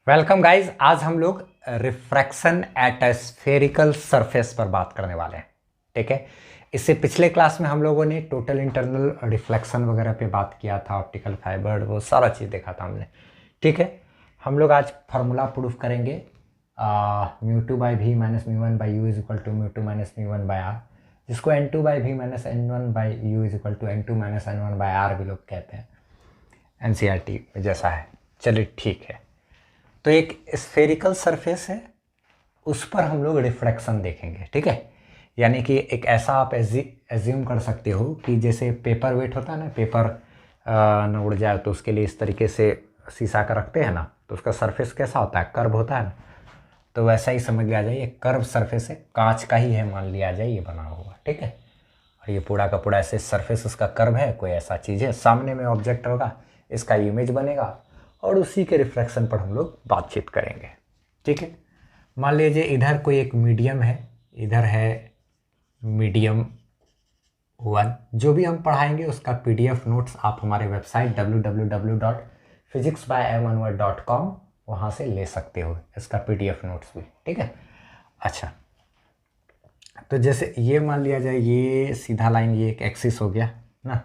Welcome guys. आज हम लोग refraction at a spherical surface पर बात करने वाले हैं। ठीक है, इससे पिछले क्लास में हम लोगों ने टोटल इंटरनल रिफ्लेक्शन वगैरह पे बात किया था, ऑप्टिकल फाइबर, वो सारा चीज़ देखा था हमने। ठीक है, हम लोग आज फार्मूला प्रूफ करेंगे μ2 by V minus μ1 by you is equal to μ2 minus μ1 by R, जिसको n2 by V minus n1 by you is equal to n2 minus n1 by R भी लोग कहते हैं, NCERT में जैसा है। चलिए ठीक है, तो एक स्फेरिकल सरफेस है, उस पर हम लोग रिफ्रैक्शन देखेंगे। ठीक है, यानी कि एक ऐसा आप एज्यूम कर सकते हो कि जैसे पेपर वेट होता है ना, पेपर न उड़ जाए तो उसके लिए इस तरीके से शीशा का रखते हैं ना, तो उसका सरफेस कैसा होता है, कर्व होता है ना, तो वैसा ही समझ लिया जाए ये कर्व सरफेस है, कांच का ही है मान लिया जाए ये बना हुआ। ठीक है, और ये पूरा का पूरा ऐसे सरफेस उसका कर्व है, कोई ऐसा चीज़ है, सामने में ऑब्जेक्ट होगा, इसका इमेज बनेगा और उसी के रिफ्लेक्शन पर हम लोग बातचीत करेंगे। ठीक है, मान लीजिए इधर कोई एक मीडियम है, इधर है मीडियम 1। जो भी हम पढ़ाएंगे उसका PDF नोट्स आप हमारे वेबसाइट www.physicsbyamanwar.com वहाँ से ले सकते हो, इसका PDF नोट्स भी। ठीक है, अच्छा, तो जैसे ये मान लिया जाए ये सीधा लाइन, ये एक एक्सिस हो गया ना।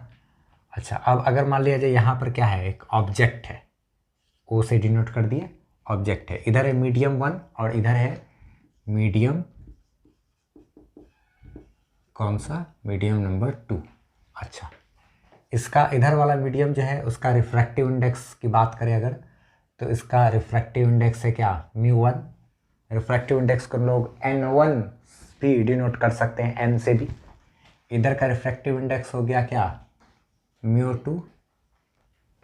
अच्छा, अब अगर मान लिया जाए यहाँ पर क्या है, एक ऑब्जेक्ट है, ओ से डिनोट कर दिया, ऑब्जेक्ट है, इधर है मीडियम 1 और इधर है मीडियम, कौन सा, मीडियम नंबर 2। अच्छा, इसका इधर वाला मीडियम जो है उसका रिफ्रैक्टिव इंडेक्स की बात करें अगर, तो इसका रिफ्रैक्टिव इंडेक्स है क्या, μ1। रिफ्रैक्टिव इंडेक्स को लोग n1 भी डिनोट कर सकते हैं, n से भी। इधर का रिफ्रैक्टिव इंडेक्स हो गया क्या, μ2,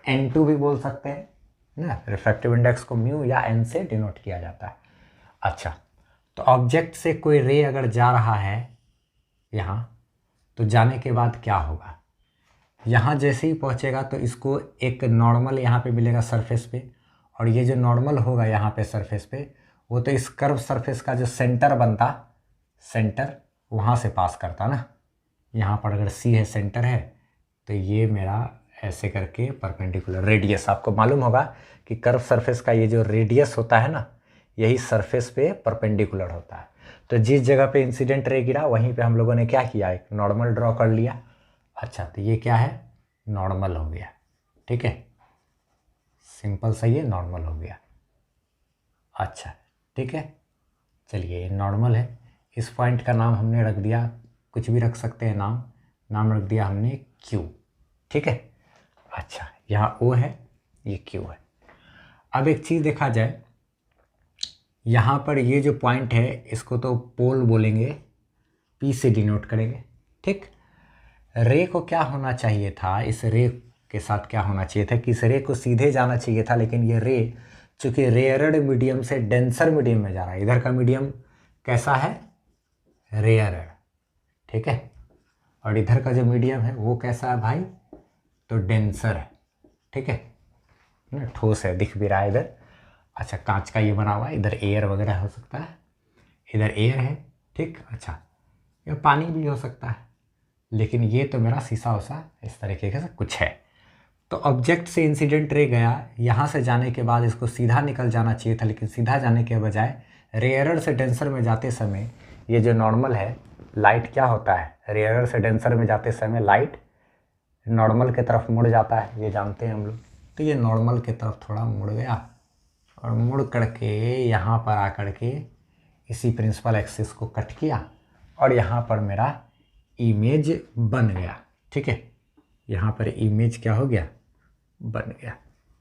n2 भी बोल सकते हैं ना। रिफ्रैक्टिव इंडेक्स को म्यू या n से डिनोट किया जाता है। अच्छा, तो ऑब्जेक्ट से कोई रे अगर जा रहा है यहाँ, तो जाने के बाद क्या होगा, यहाँ जैसे ही पहुँचेगा तो इसको एक नॉर्मल यहाँ पे मिलेगा सरफेस पे, और ये जो नॉर्मल होगा यहाँ पे सरफेस पे, वो तो इस कर्व सरफेस का जो सेंटर बनता, सेंटर वहाँ से पास करता ना। यहाँ पर अगर C है, सेंटर है, तो ये मेरा ऐसे करके परपेंडिकुलर रेडियस, आपको मालूम होगा कि कर्व सरफेस का ये जो रेडियस होता है ना, यही सरफेस पे परपेंडिकुलर होता है। तो जिस जगह पे इंसिडेंट रे गिरा वहीं पे हम लोगों ने क्या किया, एक नॉर्मल ड्रॉ कर लिया। अच्छा, तो ये क्या है, नॉर्मल हो गया। ठीक है, सिंपल सही है, नॉर्मल हो गया। अच्छा ठीक है, चलिए ये नॉर्मल है, इस पॉइंट का नाम हमने रख दिया, कुछ भी रख सकते हैं नाम रख दिया हमने Q। ठीक है, अच्छा, यहाँ O है, ये Q है। अब एक चीज़ देखा जाए, यहाँ पर ये जो पॉइंट है इसको तो पोल बोलेंगे, P से डिनोट करेंगे। ठीक, रे को क्या होना चाहिए था, इस रे के साथ क्या होना चाहिए था कि इस रे को सीधे जाना चाहिए था, लेकिन ये रे चूँकि रेयरड मीडियम से डेंसर मीडियम में जा रहा है। इधर का मीडियम कैसा है, रेयरड। ठीक है, और इधर का जो मीडियम है वो कैसा है भाई, तो डेंसर है। ठीक है ना, ठोस है, दिख भी रहा है इधर। अच्छा, कांच का ये बना हुआ है, इधर एयर वगैरह हो सकता है, इधर एयर है। ठीक, अच्छा, ये पानी भी हो सकता है, लेकिन ये तो मेरा शीशा उसा इस तरीके से कुछ है। तो ऑब्जेक्ट से इंसिडेंट रे गया, यहाँ से जाने के बाद इसको सीधा निकल जाना चाहिए था, लेकिन सीधा जाने के बजाय रेयरड से डेंसर में जाते समय ये जो नॉर्मल है, लाइट क्या होता है, रेयरड से डेंसर में जाते समय लाइट नॉर्मल की तरफ मुड़ जाता है, ये जानते हैं हम लोग। तो ये नॉर्मल की तरफ थोड़ा मुड़ गया और मुड़ करके यहाँ पर आकर के इसी प्रिंसिपल एक्सिस को कट किया और यहाँ पर मेरा इमेज बन गया। ठीक है, यहाँ पर इमेज क्या हो गया, बन गया।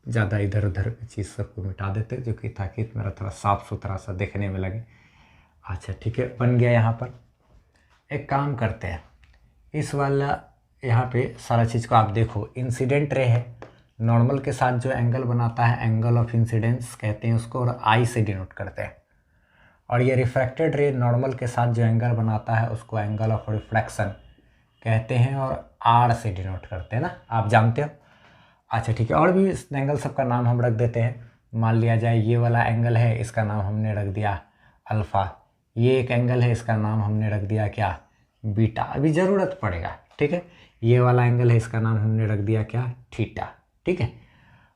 ज़्यादा इधर उधर की चीज़ सबको मिटा देते जो कि ताकि मेरा थोड़ा साफ़ सुथरा सा देखने में लगे। अच्छा ठीक है, बन गया। यहाँ पर एक काम करते हैं, इस वाला यहाँ पे सारा चीज़ को आप देखो, इंसिडेंट रे है, नॉर्मल के साथ जो एंगल बनाता है एंगल ऑफ इंसिडेंस कहते हैं उसको, और I से डिनोट करते हैं। और ये रिफ्रैक्टेड रे नॉर्मल के साथ जो एंगल बनाता है उसको एंगल ऑफ रिफ्लेक्शन कहते हैं और R से डिनोट करते हैं ना, आप जानते हो। अच्छा ठीक है, और भी इस एंगल सब का नाम हम रख देते हैं। मान लिया जाए ये वाला एंगल है, इसका नाम हमने रख दिया अल्फ़ा। ये एक एंगल है, इसका नाम हमने रख दिया क्या, बीटा, अभी ज़रूरत पड़ेगा। ठीक है, ये वाला एंगल है, इसका नाम हमने रख दिया क्या, थीटा। ठीक है,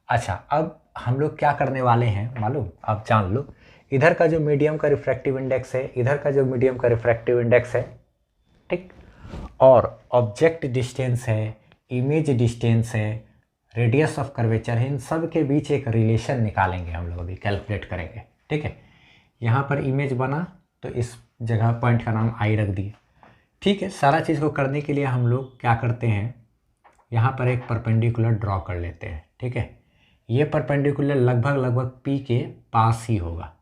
अच्छा, अब हम लोग क्या करने वाले हैं मालूम, आप जान लो। इधर का जो मीडियम का रिफ्रैक्टिव इंडेक्स है, इधर का जो मीडियम का रिफ्रैक्टिव इंडेक्स है, ठीक, और ऑब्जेक्ट डिस्टेंस है, इमेज डिस्टेंस है, रेडियस ऑफ कर्वेचर है, इन सब के बीच एक रिलेशन निकालेंगे हम लोग, अभी कैलकुलेट करेंगे। ठीक है, यहाँ पर इमेज बना तो इस जगह पॉइंट का नाम आई रख दिए। ठीक है, सारा चीज़ को करने के लिए हम लोग क्या करते हैं, यहाँ पर एक परपेंडिकुलर ड्रॉ कर लेते हैं। ठीक है, ये परपेंडिकुलर लगभग पी के पास ही होगा,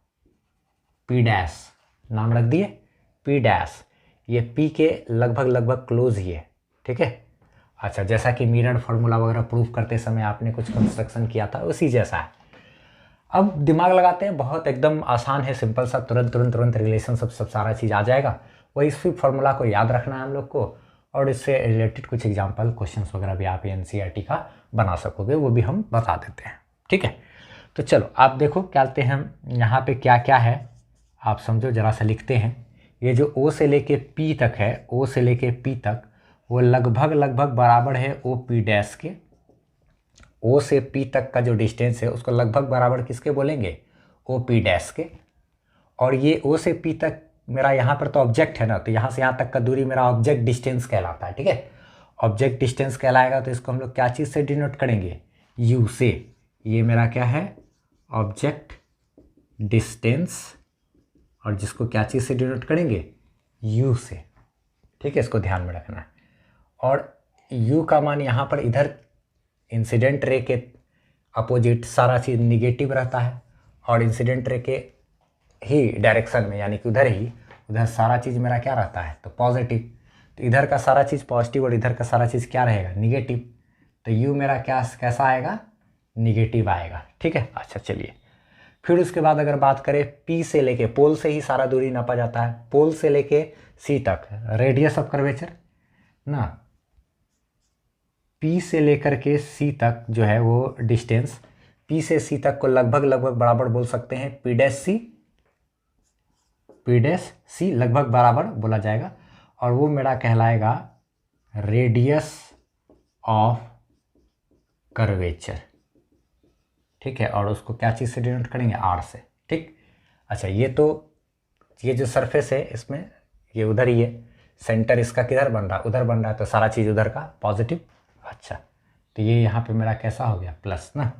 पी डैश नाम रख दिए, पी डैश, ये पी के लगभग क्लोज ही है। ठीक है, अच्छा, जैसा कि मिरर फार्मूला वगैरह प्रूफ करते समय आपने कुछ कंस्ट्रक्शन किया था उसी जैसा है। अब दिमाग लगाते हैं, बहुत एकदम आसान है, सिंपल सा, तुरंत रिलेशन सब सारा चीज़ आ जाएगा। वही इस फार्मूला को याद रखना है हम लोग को, और इससे रिलेटेड कुछ एग्जांपल क्वेश्चंस वगैरह भी आप एनसीईआरटी का बना सकोगे, वो भी हम बता देते हैं। ठीक है, तो चलो आप देखो क्या कहते हैं, हम यहाँ पे क्या क्या है आप समझो, ज़रा सा लिखते हैं। ये जो ओ से लेके पी तक है, ओ से लेके पी तक, वो लगभग बराबर है ओ पी डैश के। ओ से पी तक का जो डिस्टेंस है उसको लगभग बराबर किसके बोलेंगे, ओ पी डैश के। और ये ओ से पी तक मेरा यहाँ पर तो ऑब्जेक्ट है ना, तो यहाँ से यहाँ तक का दूरी मेरा ऑब्जेक्ट डिस्टेंस कहलाता है। ठीक है, ऑब्जेक्ट डिस्टेंस कहलाएगा, तो इसको हम लोग क्या चीज़ से डिनोट करेंगे, यू से। ये मेरा क्या है, ऑब्जेक्ट डिस्टेंस, और जिसको क्या चीज़ से डिनोट करेंगे, यू से। ठीक है, इसको ध्यान में रखना है। और यू का मान यहाँ पर इधर इंसिडेंट रे के अपोजिट सारा चीज़ निगेटिव रहता है, और इंसिडेंट रे के ही डायरेक्शन में, यानी कि उधर सारा चीज़ मेरा क्या रहता है, तो पॉजिटिव। तो इधर का सारा चीज़ पॉजिटिव और इधर का सारा चीज़ क्या रहेगा, निगेटिव। तो यू मेरा कैसा आएगा, निगेटिव आएगा। ठीक है, अच्छा चलिए, फिर उसके बाद अगर बात करें पी से लेके, पोल से ही सारा दूरी नापा जाता है, पोल से लेके सी तक, रेडियस ऑफ कर्वेचर ना, पी से लेकर के सी तक जो है वो डिस्टेंस, पी से सी तक को लगभग बराबर बोल सकते हैं पी डैश सी लगभग बराबर बोला जाएगा, और वो मेरा कहलाएगा रेडियस ऑफ कर्वेचर। ठीक है, और उसको क्या चीज़ से डिनोट करेंगे, आर से। ठीक, अच्छा, ये जो सरफेस है इसमें ये उधर ही है, सेंटर इसका किधर बन रहा है, उधर बन रहा है, तो सारा चीज़ उधर का पॉजिटिव। अच्छा, तो ये यहाँ पे मेरा कैसा हो गया, प्लस ना।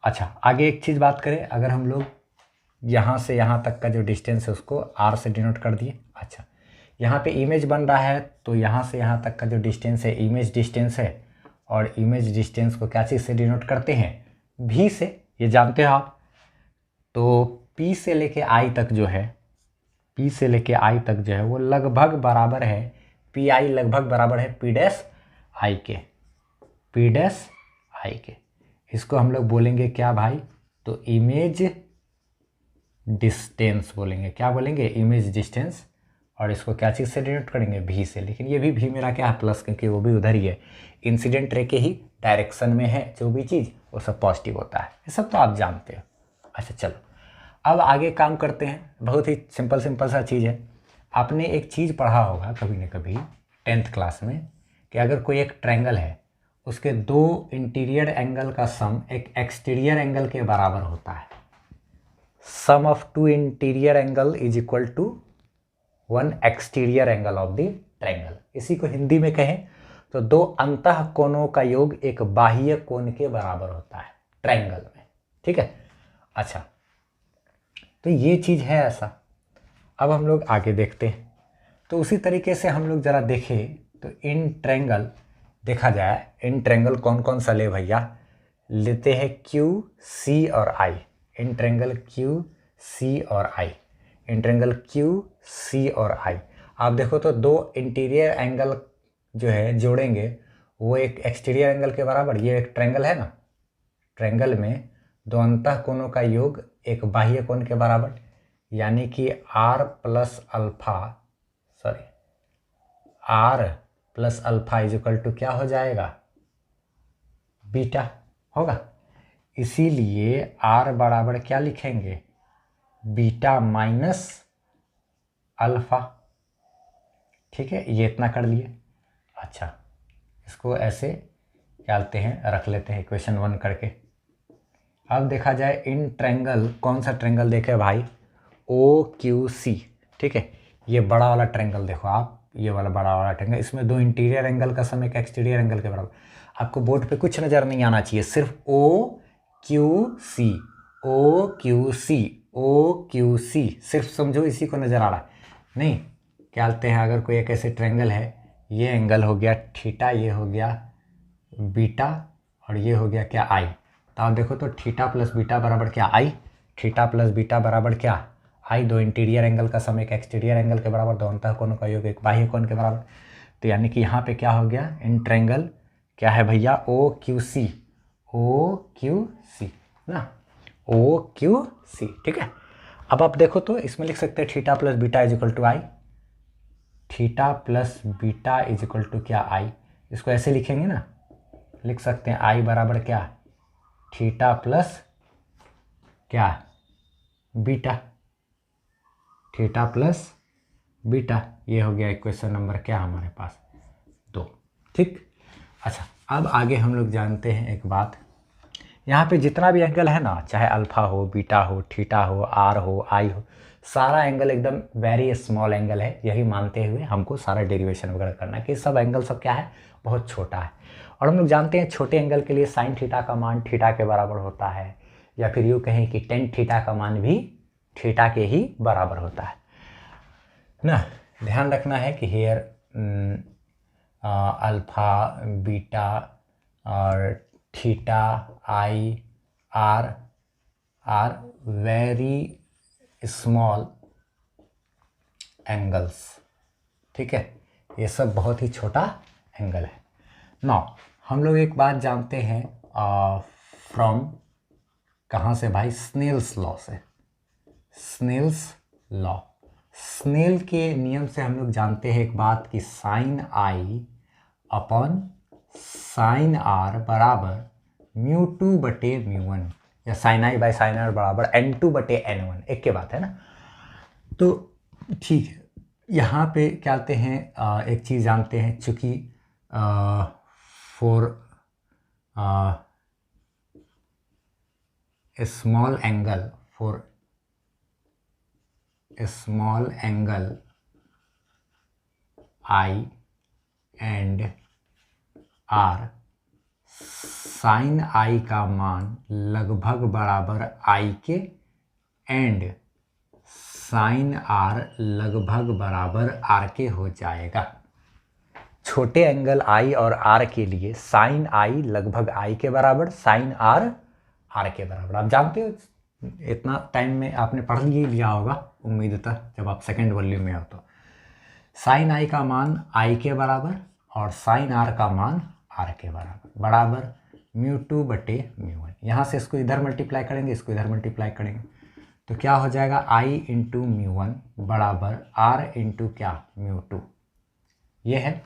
अच्छा, आगे एक चीज़ बात करें, अगर हम लोग यहाँ से यहाँ तक का जो डिस्टेंस है उसको आर से डिनोट कर दिए। अच्छा, यहाँ पे इमेज बन रहा है, तो यहाँ से यहाँ तक का जो डिस्टेंस है इमेज डिस्टेंस है, और इमेज डिस्टेंस को क्या चीज़ से डिनोट करते हैं, भी से, ये जानते हो आप। तो पी से लेके आई तक जो है, पी से लेके आई तक जो है वो लगभग बराबर है, पी आई लगभग बराबर है पी डैश आई के, पी डैश आई के। इसको हम लोग बोलेंगे क्या भाई, तो इमेज डिस्टेंस बोलेंगे, क्या बोलेंगे, इमेज डिस्टेंस। और इसको क्या चीज़ से डिनोट करेंगे, भी से। लेकिन ये भी मेरा क्या है, प्लस, क्योंकि वो भी उधर ही है, इंसिडेंट रे के ही डायरेक्शन में है, जो भी चीज़ वो सब पॉजिटिव होता है, ये सब तो आप जानते हो। अच्छा चलो, अब आगे काम करते हैं, बहुत ही सिंपल सा चीज़ है। आपने एक चीज़ पढ़ा होगा कभी न कभी 10th क्लास में, कि अगर कोई एक ट्रायंगल है, उसके दो इंटीरियर एंगल का सम एक एक्सटीरियर एंगल के बराबर होता है। Sum of two interior angle is equal to one exterior angle of the triangle. इसी को हिंदी में कहें तो दो अंतः कोणों का योग एक बाह्य कोण के बराबर होता है ट्रायंगल में। ठीक है, अच्छा, तो ये चीज़ है ऐसा। अब हम लोग आगे देखते हैं, तो उसी तरीके से हम लोग ज़रा देखें, तो इन ट्रायंगल देखा जाए, इन ट्रायंगल कौन कौन सा ले भैया, लेते हैं क्यू सी और आई। इन ट्रायंगल क्यू सी और आई, इन ट्रायंगल क्यू सी और आई। आप देखो तो दो इंटीरियर एंगल जो है जोड़ेंगे वो एक एक्सटीरियर एंगल के बराबर, ये एक ट्रायंगल है ना, ट्रायंगल में दो अंतः कोणों का योग एक बाह्य कोण के बराबर, यानी कि R plus alpha is equal to क्या हो जाएगा, बीटा होगा। इसीलिए आर बराबर क्या लिखेंगे, बीटा माइनस अल्फा। ठीक है, ये इतना कर लिए। अच्छा, इसको ऐसे डालते हैं, रख लेते हैं इक्वेशन 1 करके। अब देखा जाए इन ट्रायंगल, कौन सा ट्रायंगल देखे भाई, OQC, ठीक है। ये बड़ा वाला ट्रायंगल देखो आप, ये वाला बड़ा वाला ट्रायंगल, इसमें दो इंटीरियर एंगल का सम एक एक्सटीरियर एंगल के बराबर। आपको बोर्ड पे कुछ नज़र नहीं आना चाहिए, सिर्फ OQC OQC OQC सिर्फ समझो, इसी को नज़र आ रहा है नहीं। क्या बोलते हैं, अगर कोई एक ऐसे ट्रायंगल है, ये एंगल हो गया थीटा, ये हो गया बीटा, और ये हो गया क्या आई। तो आप देखो तो थीटा प्लस बीटा बराबर क्या आई, थीटा प्लस बीटा बराबर क्या आई। दो इंटीरियर एंगल का सम एक एक्सटीरियर एंगल के बराबर, दो अंतःकोणों का योग एक बाह्य कोण के बराबर। तो यानी कि यहाँ पे क्या हो गया, इन ट्रायंगल क्या है भैया, OQC ना, OQC, ठीक है। अब आप देखो तो इसमें लिख सकते हैं theta plus beta is equal to i, theta plus beta is equal to क्या आई। इसको ऐसे लिखेंगे ना, लिख सकते हैं आई बराबर क्या, थीटा प्लस क्या बीटा, थीटा प्लस बीटा। ये हो गया इक्वेशन नंबर क्या हमारे पास 2, ठीक। अच्छा, अब आगे हम लोग जानते हैं एक बात, यहाँ पे जितना भी एंगल है ना, चाहे अल्फा हो, बीटा हो, थीटा हो, आर हो, आई हो, सारा एंगल एकदम वेरी स्मॉल एंगल है। यही मानते हुए हमको सारा डेरिवेशन वगैरह करना है कि सब एंगल सब क्या है, बहुत छोटा है। और हम लोग जानते हैं छोटे एंगल के लिए साइन थीटा का मान थीटा के बराबर होता है, या फिर यूँ कहें कि टेन थीटा का मान भी थीटा के ही बराबर होता है ना। ध्यान रखना है कि हेयर अल्फा, बीटा और theta, i, are very small angles, ठीक है। ये सब बहुत ही छोटा एंगल है। नाउ हम लोग एक बात जानते हैं फ्रॉम कहाँ से भाई, स्नेल्स लॉ से। स्नेल्स लॉ, स्नेल के नियम से हम लोग जानते हैं एक बात कि sine i upon sine r बराबर μ2 बटे μ1, या sine i by sine r बराबर n2 बटे n1, एक के बात है ना। तो ठीक है, यहाँ पे क्या कहते हैं, एक चीज़ जानते हैं, चूँकि for small angle, for small angle I and R, sine I का मान लगभग बराबर आई के, एंड साइन आर लगभग बराबर आर के हो जाएगा। छोटे एंगल आई और आर के लिए साइन आई लगभग आई के बराबर, साइन आर आर के बराबर। आप जानते हो, इतना टाइम में आपने पढ़ ही लिया होगा उम्मीदतः, जब आप सेकेंड वॉल्यूम में हो तो। साइन आई का मान आई के बराबर और साइन आर का मान आर के बराबर, बराबर μ2 बटे μ1। यहाँ से इसको इधर मल्टीप्लाई करेंगे, इसको इधर मल्टीप्लाई करेंगे, तो क्या हो जाएगा, आई इंटू μ1 बराबर आर इंटू क्या, μ2। ये है।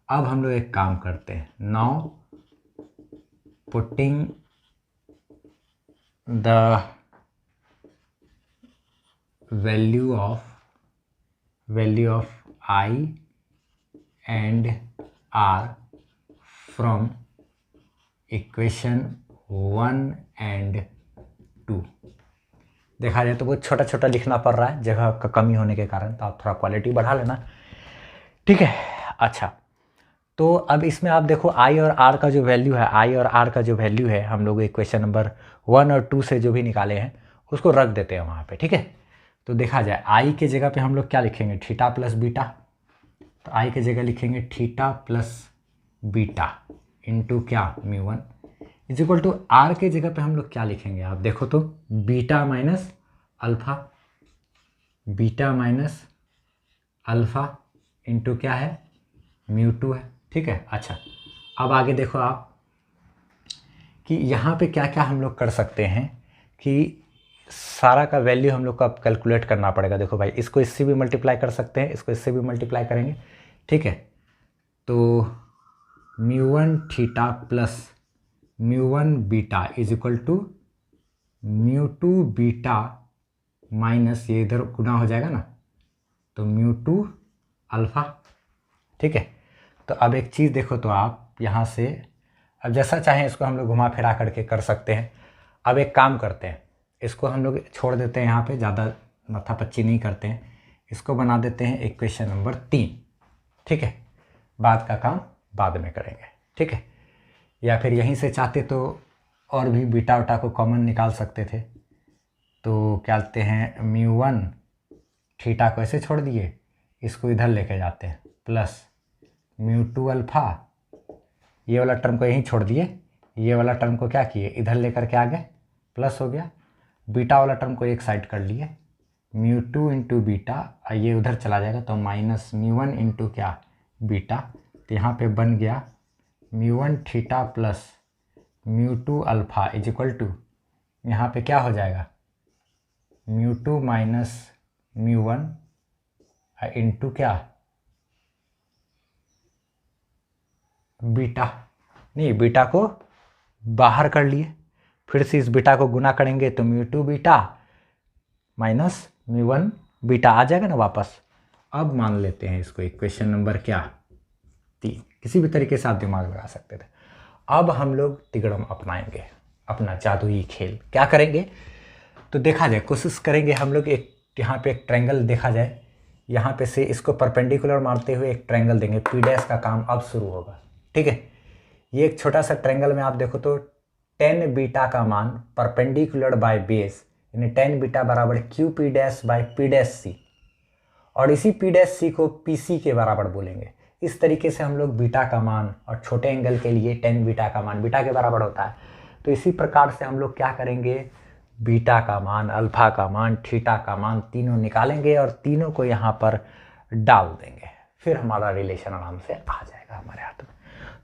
अब हम लोग एक काम करते हैं, now putting the value of i and r from equation 1 and 2। देखा जाए तो बहुत छोटा छोटा लिखना पड़ रहा है जगह का कमी होने के कारण, तो आप थोड़ा क्वालिटी बढ़ा लेना, ठीक है। अच्छा, तो अब इसमें आप देखो आई और आर का जो वैल्यू है, आई और आर का जो वैल्यू है, हम लोग इक्वेशन नंबर 1 और 2 से जो भी निकाले हैं उसको रख देते हैं वहाँ पे, ठीक है। तो देखा जाए आई के जगह पे हम लोग क्या लिखेंगे, थीटा प्लस बीटा। तो आई के जगह लिखेंगे थीटा प्लस बीटा इंटू क्या, μ1 इज इक्वल टू आर के जगह पे हम लोग क्या लिखेंगे, आप देखो तो beta minus alpha, beta minus alpha into क्या है, μ2 है, ठीक है। अच्छा, अब आगे देखो आप कि यहाँ पे क्या क्या हम लोग कर सकते हैं कि सारा का वैल्यू हम लोग को अब कैलकुलेट करना पड़ेगा। देखो भाई, इसको इससे भी मल्टीप्लाई कर सकते हैं, इसको इससे भी मल्टीप्लाई करेंगे, ठीक है। तो μ1 theta plus μ1 beta is equal to μ2 beta minus, ये इधर गुना हो जाएगा ना, तो μ2 अल्फ़ा, ठीक है। तो अब एक चीज़ देखो तो आप यहाँ से, अब जैसा चाहें इसको हम लोग घुमा फिरा करके कर सकते हैं। अब एक काम करते हैं, इसको हम लोग छोड़ देते हैं यहाँ पे, ज़्यादा माथापच्ची नहीं करते हैं, इसको बना देते हैं इक्वेशन नंबर 3। ठीक है, बाद का काम बाद में करेंगे। ठीक है, या फिर यहीं से चाहते तो और भी बीटा उटा को कॉमन निकाल सकते थे। तो क्या कहते हैं, μ1 थीटा को ऐसे छोड़ दिए, इसको इधर लेके जाते हैं, प्लस μ2 अल्फ़ा, ये वाला टर्म को यहीं छोड़ दिए, ये वाला टर्म को क्या किए, इधर लेकर के आ गए, प्लस हो गया। बीटा वाला टर्म को एक साइड कर लिए, μ2 इंटू बीटा, ये उधर चला जाएगा तो माइनस μ1 इंटू क्या, बीटा। तो यहाँ पे बन गया μ1 theta plus μ2 alpha is equal to, यहाँ पे क्या हो जाएगा, μ2 माइनस μ1 इंटू क्या, बीटा। नहीं, बीटा को बाहर कर लिए, फिर से इस बीटा को गुना करेंगे तो μ2 बीटा माइनस μ1 बीटा आ जाएगा ना वापस। अब मान लेते हैं इसको इक्वेशन नंबर क्या, 3। किसी भी तरीके से आप दिमाग लगा सकते थे। अब हम लोग तिगड़म अपनाएंगे, अपना जादुई खेल। क्या करेंगे तो देखा जाए, कोशिश करेंगे हम लोग, एक यहाँ पे एक ट्रायंगल देखा जाए, यहाँ पे से इसको परपेंडिकुलर मारते हुए एक ट्रायंगल देंगे, पी डैश का काम अब शुरू होगा। ठीक है, ये एक छोटा सा ट्रायंगल में आप देखो तो tan बीटा का मान परपेंडिकुलर बाय बेस, यानी tan बीटा बराबर Q P dash by P dash C, और इसी पी डैश सी को पी सी के बराबर बोलेंगे। इस तरीके से हम लोग बीटा का मान, और छोटे एंगल के लिए tan बीटा का मान बीटा के बराबर होता है, तो इसी प्रकार से हम लोग क्या करेंगे, बीटा का मान, अल्फा का मान, थीटा का मान, तीनों निकालेंगे और तीनों को यहाँ पर डाल देंगे, फिर हमारा रिलेशन आराम से आ जाएगा हमारे हाथ में।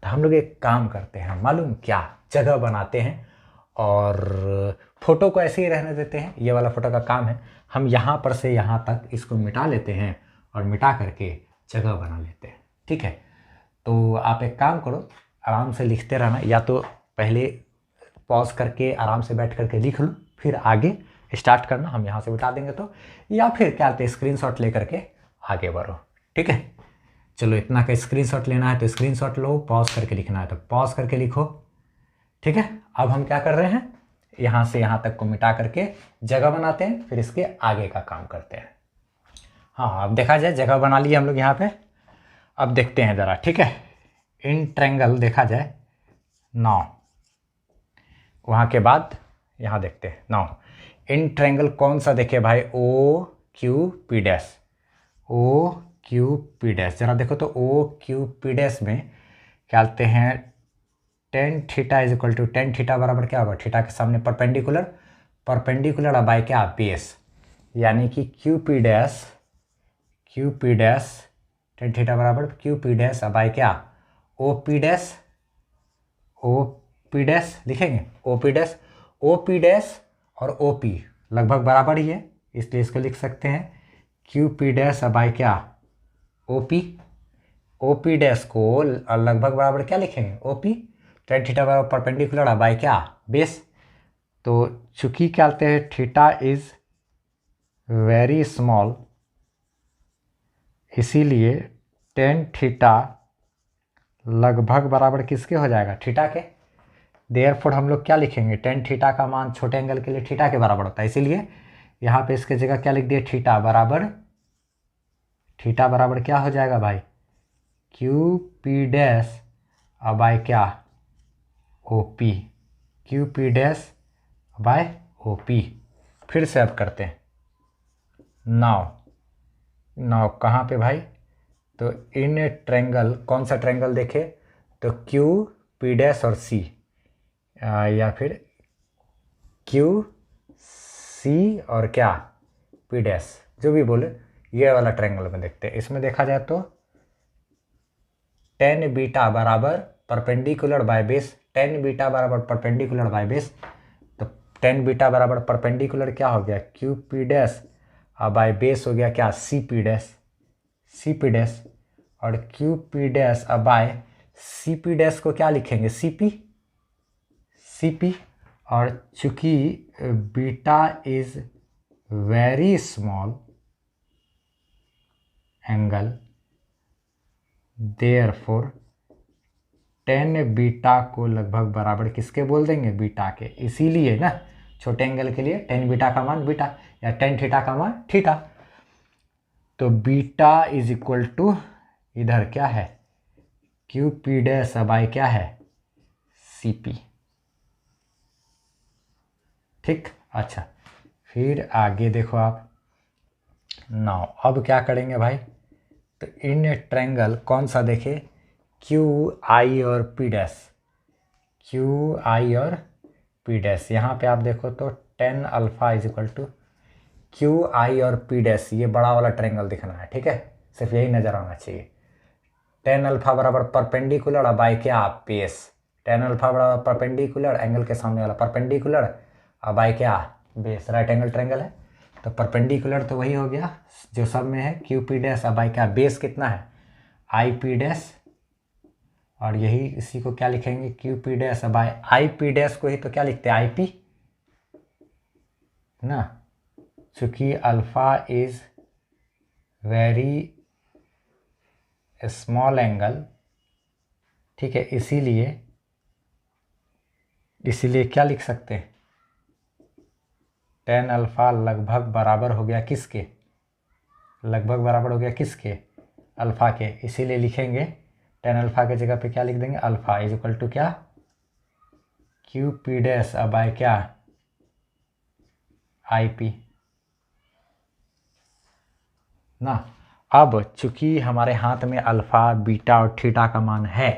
तो हम लोग एक काम करते हैं, मालूम क्या, जगह बनाते हैं और फोटो को ऐसे ही रहने देते हैं। ये वाला फोटो का काम है, हम यहाँ पर से यहाँ तक इसको मिटा लेते हैं और मिटा करके जगह बना लेते हैं। ठीक है, तो आप एक काम करो, आराम से लिखते रहना, या तो पहले पॉज करके आराम से बैठ करके लिख लो, फिर आगे स्टार्ट करना, हम यहाँ से मिटा देंगे तो, या फिर क्या कहते हैं स्क्रीनशॉट ले करके आगे बढ़ो। ठीक है, चलो इतना का स्क्रीनशॉट लेना है तो स्क्रीनशॉट लो, पॉज करके लिखना है तो पॉज करके लिखो। ठीक है, अब हम क्या कर रहे हैं, यहाँ से यहाँ तक को मिटा करके जगह बनाते हैं, फिर इसके आगे का काम करते हैं। हाँ, अब देखा जाए, जगह बना लिए हम लोग यहाँ पे। अब देखते हैं ज़रा, ठीक है, इन ट्रायंगल देखा जाए 9, वहाँ के बाद यहाँ देखते हैं 9। इन ट्रायंगल कौन सा देखे भाई, O Q P dash, O Q P dash, जरा देखो तो ओ क्यू पी डैश में क्या कहते हैं, tan theta is equal to, tan theta बराबर क्या होगा, थीटा के सामने परपेंडिकुलर, परपेंडिकुलर बाय क्या, बेस, यानी कि Q P dash tan theta बराबर क्यू पी डैश बाय क्या, ओ पी डैश लिखेंगे, ओ पी डैश और ओ पी लगभग बराबर ही है, इसलिए इसको लिख सकते हैं क्यू पी डैश बाय क्या, ओ पी डैश को लगभग बराबर क्या लिखेंगे, ओ पी, tan थीटा बराबर परपेंडिकुलर बाय क्या, बेस। तो चूंकि क्या कहते हैं थीटा इज वेरी स्मॉल, इसीलिए tan थीटा लगभग बराबर किसके हो जाएगा, थीटा के। देयरफॉर हम लोग क्या लिखेंगे, tan थीटा का मान छोटे एंगल के लिए थीटा के बराबर होता है, इसीलिए यहाँ पे इसके जगह क्या लिख दिए, थीटा बराबर क्या हो जाएगा भाई, क्यू पी डैश बाय क्या, O P, Q P dash by O P. फिर से अब करते हैं, नाउ कहाँ पे भाई, तो इन ट्रायंगल, कौन सा ट्रायंगल देखे तो क्यू पी डैश और सी, या फिर क्यू सी और क्या पी डैश, जो भी बोले, ये वाला ट्रायंगल में देखते हैं। इसमें देखा जाए तो tan बीटा बराबर perpendicular by base, tan beta बराबर परपेंडिकुलर बाय बेस, तो tan बीटा बराबर परपेंडिकुलर क्या हो गया, Q P dash by base हो गया क्या, सी पी डैश, और Q P dash by C P dash को क्या लिखेंगे, सी पी, और चूंकि beta is very small angle, therefore tan beta को लगभग बराबर किसके बोल देंगे, बीटा के, इसीलिए ना छोटे एंगल के लिए टेन बीटा का मान बीटा या टेन थीटा का मान थीटा। तो बीटा इज इक्वल टू इधर क्या है क्यू पी डैश बाय क्या है सी पी। ठीक, अच्छा फिर आगे देखो आप नाउ अब क्या करेंगे भाई, तो इन ए ट्रायंगल कौन सा देखे क्यू आई और पी डैश, क्यू आई और पी डैश। यहाँ पे आप देखो तो tan alpha is equal to Q I और पी डैश, ये बड़ा वाला ट्रायंगल दिखना है। ठीक है, सिर्फ यही नज़र आना चाहिए। टेन अल्फा बराबर परपेंडिकुलर बाय क्या बेस, टेन अल्फा बराबर परपेंडिकुलर एंगल के सामने वाला परपेंडिकुलर और बाय क्या बेस, राइट एंगल ट्रायंगल है तो परपेंडिकुलर तो वही हो गया जो सब में है क्यू पी डैश और बाय क्या बेस कितना है आई पी डैश, और यही इसी को क्या लिखेंगे Q P dash bye I P dash को ही तो क्या लिखते हैं आई पी ना, चूँकि alpha is very small angle. ठीक है, इसीलिए क्या लिख सकते हैं टेन अल्फा लगभग बराबर हो गया किसके, लगभग बराबर हो गया किसके अल्फा के, इसीलिए लिखेंगे टेन अल्फा के जगह पे क्या लिख देंगे अल्फा इज इक्वल टू क्या क्यू पी डैश बाय क्या आई पी ना। अब चूंकि हमारे हाथ में अल्फा बीटा और थीटा का मान है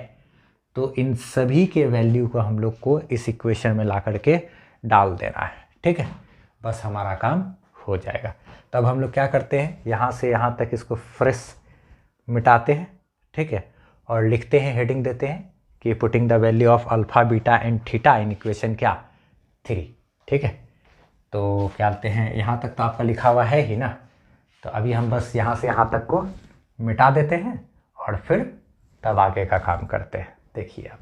तो इन सभी के वैल्यू को हम लोग को इस इक्वेशन में ला करके डाल देना है। ठीक है, बस हमारा काम हो जाएगा। तब हम लोग क्या करते हैं यहाँ से यहाँ तक इसको फ्रेश मिटाते हैं। ठीक है, और लिखते हैं हेडिंग देते हैं कि putting the value of alpha beta and theta in equation क्या 3। ठीक है, तो क्या कहते हैं यहाँ तक तो आपका लिखा हुआ है ही ना, तो अभी हम बस यहाँ से यहाँ तक को मिटा देते हैं और फिर तब आगे का काम करते हैं। देखिए आप,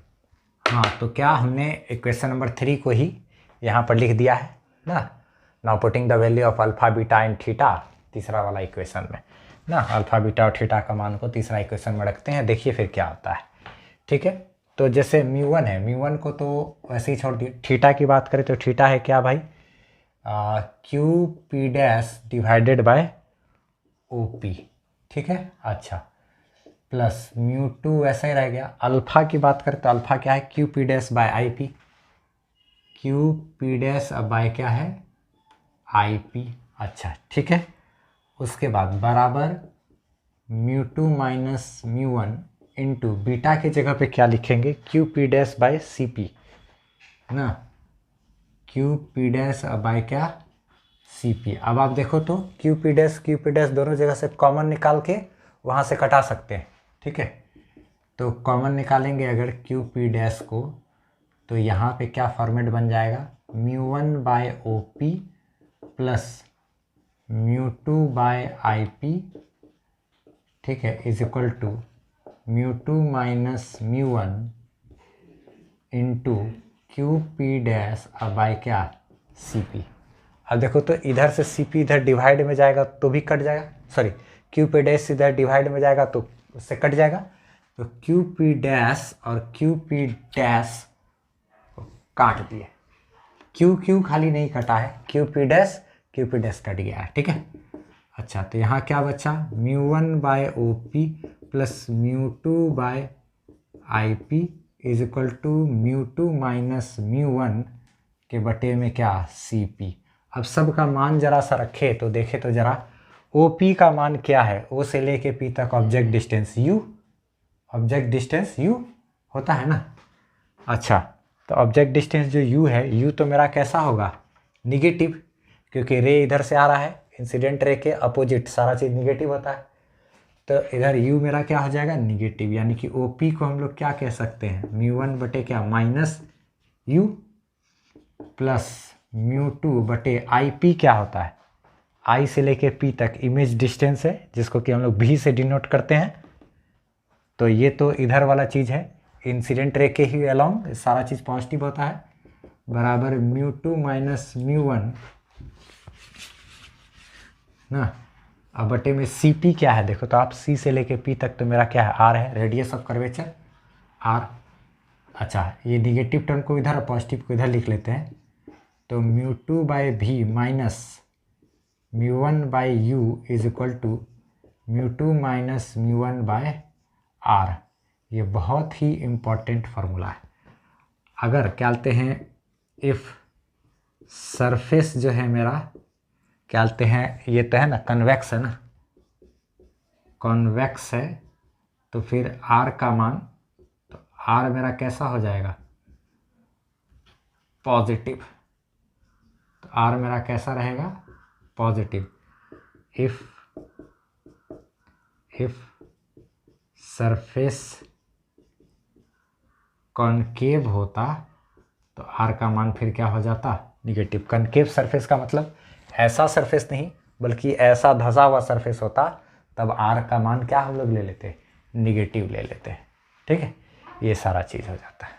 हाँ तो क्या हमने इक्वेशन नंबर 3 को ही यहाँ पर लिख दिया है ना। Now putting the value of alpha beta and theta तीसरा वाला इक्वेशन में ना, अल्फा बीटा और थीटा का मान को तीसरा इक्वेशन में रखते हैं, देखिए फिर क्या होता है। ठीक है, तो जैसे म्यू1 है, म्यू1 को तो वैसे ही छोड़ दिए। थीटा की बात करें तो थीटा है क्या भाई Q P dash divided by O P. ठीक है, अच्छा प्लस म्यू2 वैसा ही रह गया। अल्फा की बात करें तो अल्फा क्या है Q P dash bye I P, Q P dash अब बाय क्या है आई पी। अच्छा ठीक है, उसके बाद बराबर म्यू2 माइनस म्यू1 इंटू बीटा की जगह पे क्या लिखेंगे Q P dash by C P ना, क्यू पी डैश बाय क्या सी पी। अब आप देखो तो क्यू पी डैश दोनों जगह से कॉमन निकाल के वहाँ से कटा सकते हैं। ठीक है, तो कॉमन निकालेंगे अगर क्यू पी डैश को तो यहाँ पे क्या फॉर्मेट बन जाएगा mu by O P plus mu by I P. ठीक है, is equal to mu minus म्यू1 into Q P dash अब बाय क्या सी पी। अब देखो तो इधर से सी पी इधर डिवाइड में जाएगा तो भी कट जाएगा, सॉरी क्यू पी डैश इधर डिवाइड में जाएगा तो उससे कट जाएगा, तो क्यू पी डैश और क्यू पी डैश काट दिए, क्यू खाली नहीं कटा है, क्यू पी डैश कट गया है। ठीक है, अच्छा तो यहाँ क्या बचा mu by O P plus mu by I P is equal to mu minus mu के बटे में क्या सी पी। अब सब का मान जरा सा रखे तो देखे तो जरा ओ पी का मान क्या है, ओ से लेके पी तक object distance you, object distance you होता है ना। अच्छा तो ऑब्जेक्ट डिस्टेंस जो u है, u तो मेरा कैसा होगा निगेटिव, क्योंकि रे इधर से आ रहा है, इंसिडेंट रे के अपोजिट सारा चीज़ निगेटिव होता है, तो इधर u मेरा क्या हो जाएगा निगेटिव, यानी कि OP को हम लोग क्या कह सकते हैं म्यू1 बटे क्या माइनस u प्लस म्यू2 बटे आई पी क्या होता है I से लेके P तक इमेज डिस्टेंस है जिसको कि हम लोग V से डिनोट करते हैं, तो ये तो इधर वाला चीज़ है इंसिडेंट रे के ही अलोंग सारा चीज़ पॉजिटिव होता है, बराबर म्यू2 माइनस म्यू1 ना। अब बटे में सी पी क्या है देखो तो आप C से लेके P तक तो मेरा क्या है R है, रेडियस ऑफ कर्वेचर R। अच्छा ये निगेटिव टर्म को इधर और पॉजिटिव को इधर लिख लेते हैं, तो μ2 by V minus μ1 by you is equal to μ2 minus μ1 by R. ये बहुत ही इम्पॉर्टेंट फार्मूला है। अगर क्या बोलते हैं, इफ़ सरफेस जो है मेरा क्या बोलते हैं, ये तो है ना कन्वेक्स है ना, कॉन्वेक्स है, तो फिर आर का मान, तो आर मेरा कैसा हो जाएगा, पॉजिटिव। तो आर मेरा कैसा रहेगा, पॉजिटिव। इफ सरफेस कॉनकेव होता तो आर का मान फिर क्या हो जाता, निगेटिव। कॉनकेव सरफेस का मतलब ऐसा सरफेस नहीं बल्कि ऐसा धंसा हुआ सरफेस होता, तब आर का मान क्या हम लोग ले लेते, निगेटिव ले लेते हैं। ठीक है, ये सारा चीज़ हो जाता है।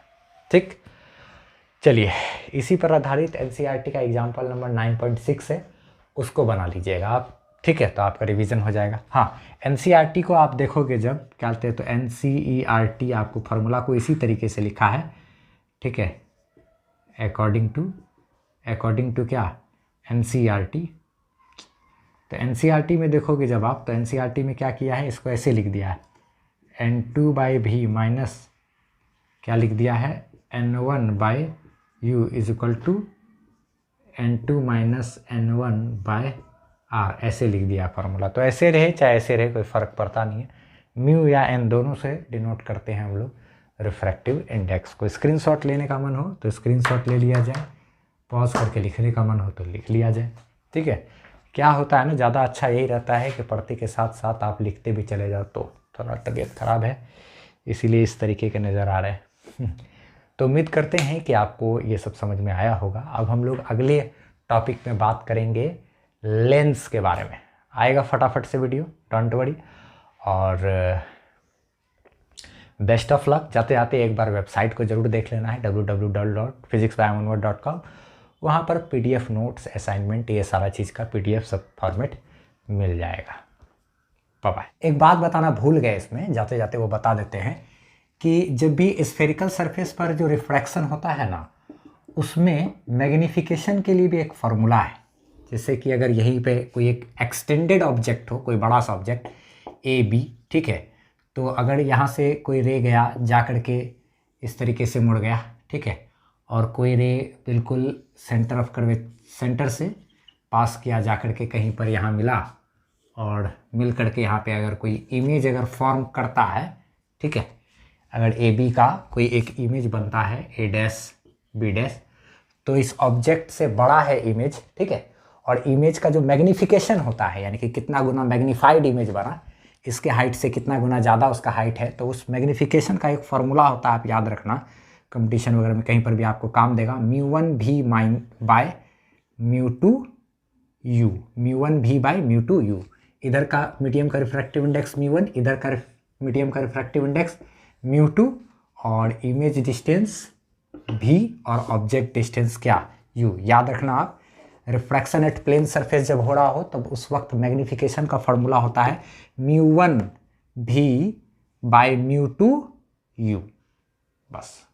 ठीक, चलिए इसी पर आधारित एनसीईआरटी का एग्जाम्पल नंबर 9.6 है, उसको बना लीजिएगा आप। ठीक है, तो आपका रिवीजन हो जाएगा। हाँ, एनसीईआरटी को आप देखोगे जब क्या कहते हैं, तो एनसीईआरटी आपको फार्मूला को इसी तरीके से लिखा है। ठीक है, अकॉर्डिंग टू क्या, एनसीईआरटी। तो एनसीईआरटी में देखोगे जब आप, तो एनसीईआरटी में क्या किया है, इसको ऐसे लिख दिया है, N2 बाई भी माइनस क्या लिख दिया है, N1 by you is equal to N2 minus N1 by R, ऐसे लिख दिया फार्मूला। तो ऐसे रहे चाहे ऐसे रहे कोई फ़र्क पड़ता नहीं है। म्यू या एन दोनों से डिनोट करते हैं हम लोग रिफ्रैक्टिव इंडेक्स को। स्क्रीनशॉट लेने का मन हो तो स्क्रीनशॉट ले लिया जाए, पॉज करके लिखने का मन हो तो लिख लिया जाए। ठीक है, क्या होता है ना, ज़्यादा अच्छा यही रहता है कि पढ़ते के साथ साथ आप लिखते भी चले जाओ। तो थोड़ा तबीयत ख़राब है इसीलिए इस तरीके के नज़र आ रहे हैं। तो उम्मीद करते हैं कि आपको ये सब समझ में आया होगा। अब हम लोग अगले टॉपिक में बात करेंगे लेंस के बारे में। आएगा फटाफट से वीडियो, डोंट वरी। और बेस्ट ऑफ लक। जाते जाते एक बार वेबसाइट को ज़रूर देख लेना है, www.physicsbymoneword.com। वहाँ पर PDF नोट्स, असाइनमेंट, ये सारा चीज़ का PDF सब फॉर्मेट मिल जाएगा। Bye bye. एक बात बताना भूल गए इसमें, जाते जाते वो बता देते हैं कि जब भी स्फेरिकल सरफेस पर जो रिफ्रैक्शन होता है ना, उसमें मैग्नीफिकेशन के लिए भी एक फार्मूला है। जैसे कि अगर यहीं पे कोई एक एक्सटेंडेड ऑब्जेक्ट हो, कोई बड़ा सा ऑब्जेक्ट AB, ठीक है, तो अगर यहाँ से कोई रे गया जा कर के इस तरीके से मुड़ गया, ठीक है, और कोई रे बिल्कुल सेंटर से पास किया जा कर के कहीं पर यहाँ मिला, और मिल कर के यहाँ पे अगर कोई इमेज अगर फॉर्म करता है, ठीक है, अगर AB का कोई एक इमेज बनता है A' B', तो इस ऑब्जेक्ट से बड़ा है इमेज, ठीक है, और इमेज का जो मैग्नीफिकेशन होता है, यानी कि कितना गुना मैग्नीफाइड इमेज बना, इसके हाइट से कितना गुना ज़्यादा उसका हाइट है, तो उस मैग्नीफिकेशन का एक फार्मूला होता है, आप याद रखना, कंपटीशन वगैरह में कहीं पर भी आपको काम देगा। μ1v bye μ2u, μ1v bye μ2u। इधर का मीडियम का रिफ्रैक्टिव इंडेक्स μ1, इधर का मीडियम का रिफ्रैक्टिव इंडेक्स μ2, और इमेज डिस्टेंस v और ऑब्जेक्ट डिस्टेंस क्या, u। याद रखना आप, रिफ्रैक्शन एट प्लेन सरफेस जब हो रहा हो तब उस वक्त मैग्नीफिकेशन का फॉर्मूला होता है μ1v बाय μ2u। बस।